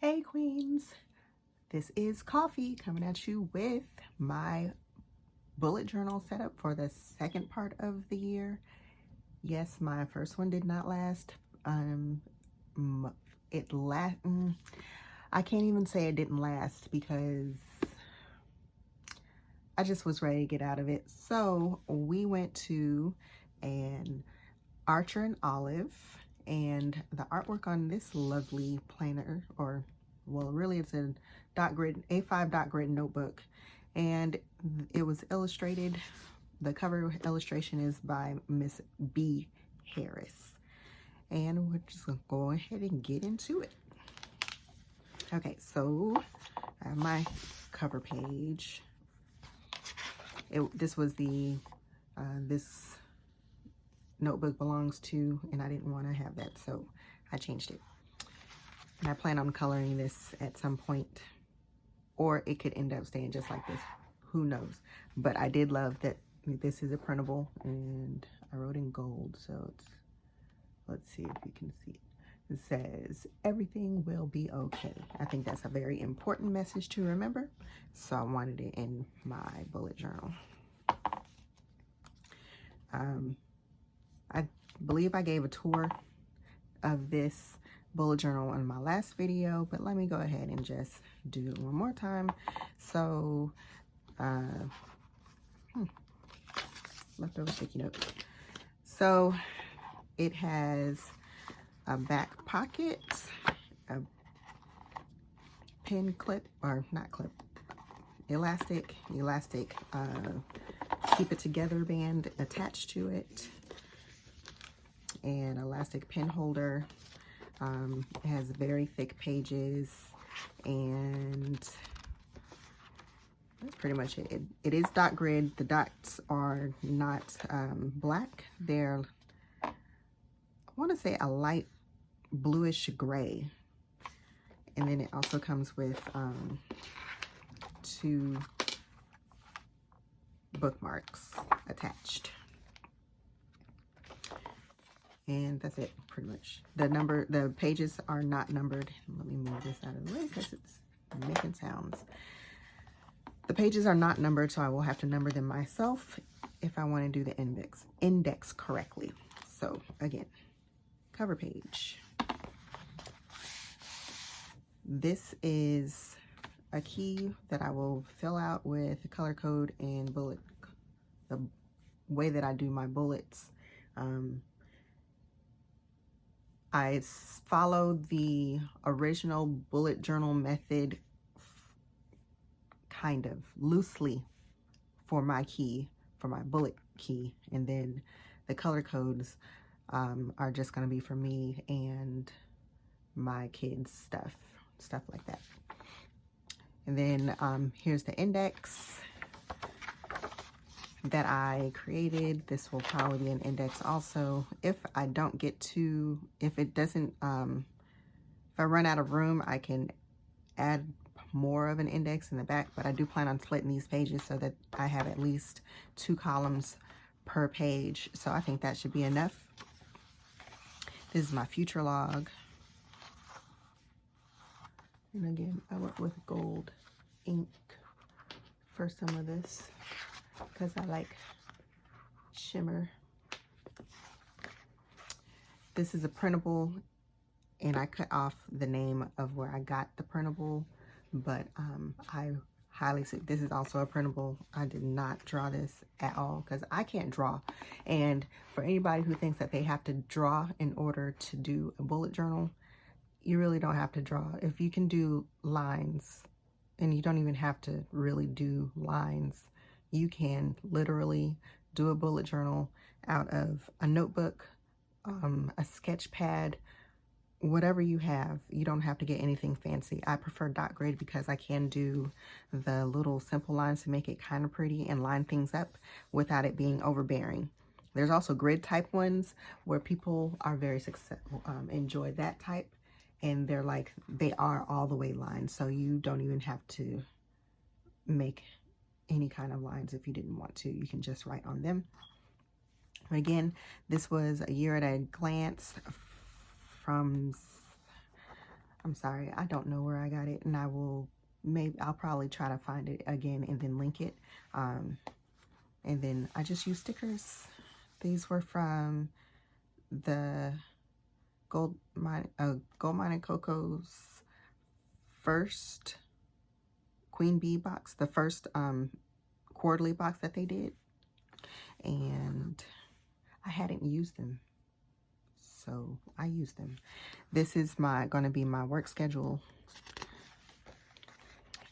Hey queens, this is Coffee coming at you with my bullet journal setup for the second part of the year. Yes, my first one did not last. I can't even say it didn't last because I just was ready to get out of it. So we went to an Archer and Olive, and the artwork on this lovely planner, or well, really it's a A5 dot grid notebook, and it was illustrated. The cover illustration is by Miss B. Harris, and we're just gonna go ahead and get into it. Okay, so I have my cover page. This was the this notebook belongs to, and I didn't want to have that, so I changed it. And I plan on coloring this at some point, or it could end up staying just like this, who knows. But I did love that this is a printable, and I wrote in gold, so it's, let's see if you can see it. It says everything will be okay. I think that's a very important message to remember, so I wanted it in my bullet journal. I believe I gave a tour of this bullet journal in my last video, but let me go ahead and just do it one more time. So leftover sticky note. So it has a back pocket, a pin clip, or not clip, elastic keep it together band attached to it, and elastic pen holder. It has very thick pages, and that's pretty much it. It is dot grid. The dots are not black. They're, I want to say, a light bluish gray. And then it also comes with 2 bookmarks attached. And that's it, pretty much. The pages are not numbered. Let me move this out of the way because it's making sounds. The pages are not numbered, so I will have to number them myself if I want to do the index correctly. So again, cover page. This is a key that I will fill out with the color code and bullet, the way that I do my bullets. I followed the original bullet journal method kind of loosely for my key, for my bullet key, and then the color codes are just going to be for me and my kids' stuff like that. And then here's the index that I created. This will probably be an index also. If I don't get to, if it doesn't, if I run out of room, I can add more of an index in the back, but I do plan on splitting these pages so that I have at least 2 columns per page. So I think that should be enough. This is my future log. And again, I went with gold ink for some of this because I like shimmer. This is a printable, and I cut off the name of where I got the printable, but I highly suggest, this is also a printable. I did not draw this at all because I can't draw. And for anybody who thinks that they have to draw in order to do a bullet journal, you really don't have to draw. If you can do lines, and you don't even have to really do lines, you can literally do a bullet journal out of a notebook, a sketch pad, whatever you have. You don't have to get anything fancy. I prefer dot grid because I can do the little simple lines to make it kind of pretty and line things up without it being overbearing. There's also grid type ones where people are very successful, enjoy that type, and they're like, they are all the way lined, so you don't even have to make any kind of lines if you didn't want to. You can just write on them. Again, this was a year at a glance from I'm sorry, I don't know where I got it, and I'll probably try to find it again and then link it. And then I just use stickers. These were from the Gold Mine and Coco's first Queen Bee box, the first quarterly box that they did, and I hadn't used them, so I used them. This is going to be my work schedule.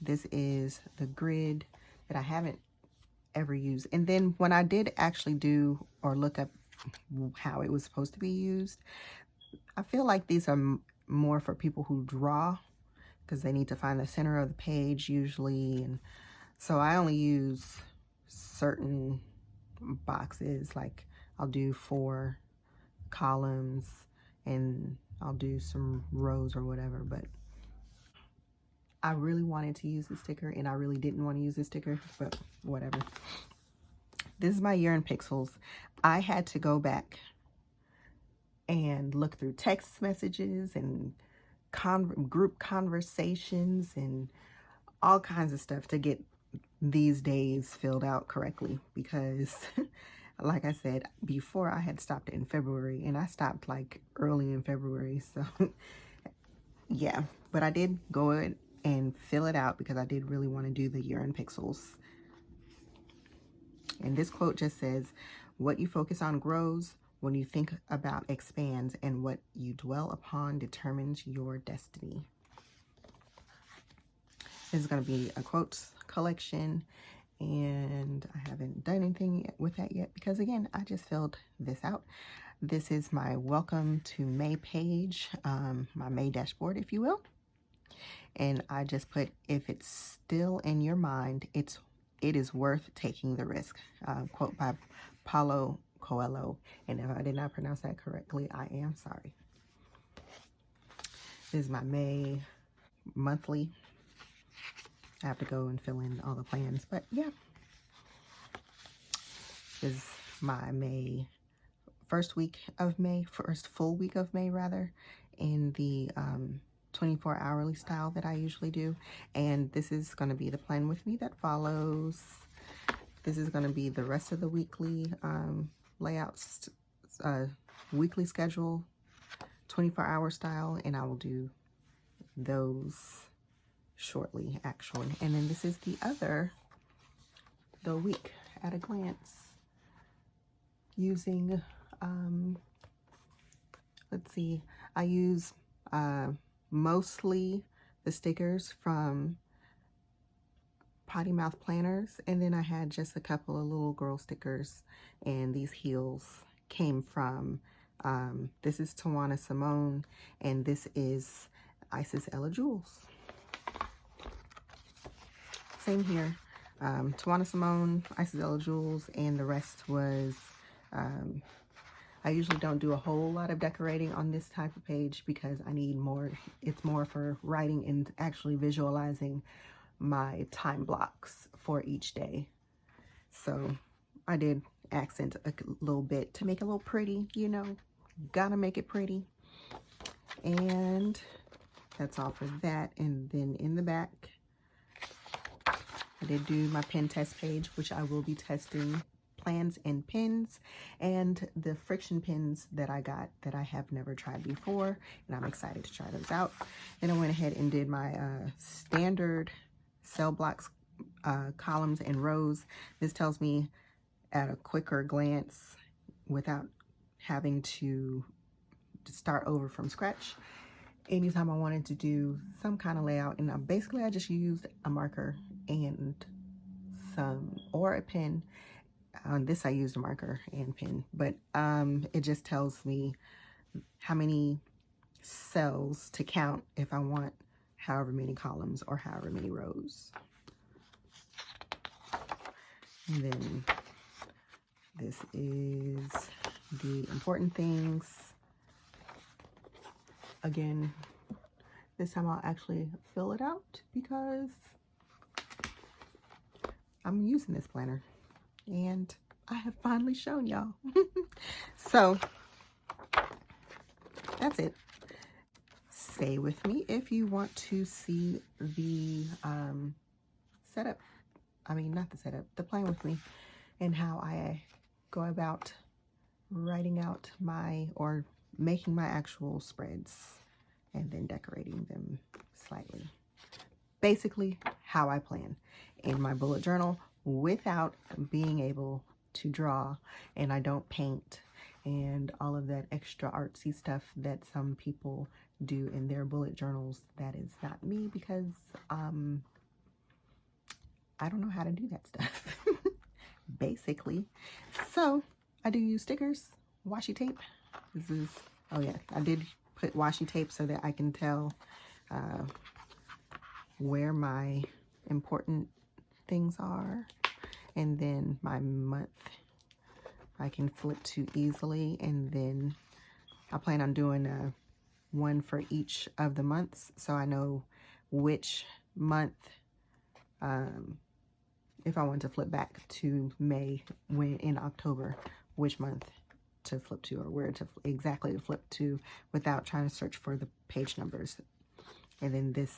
This is the grid that I haven't ever used, and then when I did actually do or look up how it was supposed to be used, I feel like these are more for people who draw, because they need to find the center of the page usually, and so I only use certain boxes. Like I'll do 4 columns and I'll do some rows or whatever, but I really wanted to use the sticker and I really didn't want to use the sticker, but whatever. This is my year in pixels. I had to go back and look through text messages and group conversations and all kinds of stuff to get these days filled out correctly, because like I said before, I had stopped in February and I stopped like early in February, so yeah, but I did go ahead and fill it out because I did really want to do the year in pixels. And this quote just says, "What you focus on grows, when you think about expands, and what you dwell upon determines your destiny." This is going to be a quotes collection, and I haven't done anything with that yet because, again, I just filled this out. This is my welcome to May page, my May dashboard, if you will. And I just put, if it's still in your mind, it is worth taking the risk. Quote by Paulo Coelho. And if I did not pronounce that correctly, I am sorry. This is my May monthly. I have to go and fill in all the plans, but yeah. This is my May, first full week of May rather, in the 24 hourly style that I usually do. And this is going to be the plan with me that follows. This is going to be the rest of the weekly layouts, weekly schedule, 24-hour style, and I will do those shortly, actually. And then this is the week at a glance, using let's see, I use mostly the stickers from Potty Mouth Planners, and then I had just a couple of little girl stickers, and these heels came from this is Tawana Simone, and this is Isis Ella Jules. Same here, Tawana Simone, Isis Ella Jules, and the rest was I usually don't do a whole lot of decorating on this type of page because I need more. It's more for writing and actually visualizing my time blocks for each day. So I did accent a little bit to make it a little pretty, you know, gotta make it pretty. And that's all for that. And then in the back, I did do my pen test page, which I will be testing plans and pins, and the friction pins that I got that I have never tried before, and I'm excited to try those out. Then I went ahead and did my standard cell blocks, columns and rows. This tells me at a quicker glance, without having to start over from scratch, anytime I wanted to do some kind of layout. And basically I just used a marker and or a pen. On this I used a marker and pen, but it just tells me how many cells to count if I want however many columns or however many rows. And then this is the important things. Again, this time I'll actually fill it out because I'm using this planner. And I have finally shown y'all. So that's it. stay with me if you want to see the setup. I mean, not the setup, the plan with me, and how I go about writing out my, or making my actual spreads and then decorating them slightly. Basically how I plan in my bullet journal without being able to draw, and I don't paint and all of that extra artsy stuff that some people do in their bullet journals. That is not me, because I don't know how to do that stuff. Basically. So I do use stickers, washi tape. This is, oh yeah, I did put washi tape so that I can tell where my important things are, and then my month I can flip to easily, and then I plan on doing one for each of the months, so I know which month, if I want to flip back to May, when in October, which month to flip to, or where to exactly to flip to without trying to search for the page numbers. And then this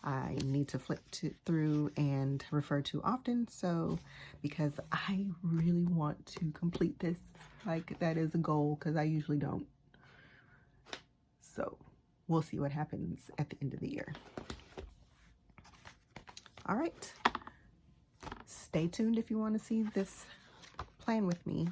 I need to flip through and refer to often, so because I really want to complete this, like that is a goal, because I usually don't. So we'll see what happens at the end of the year. All right, stay tuned if you want to see this plan with me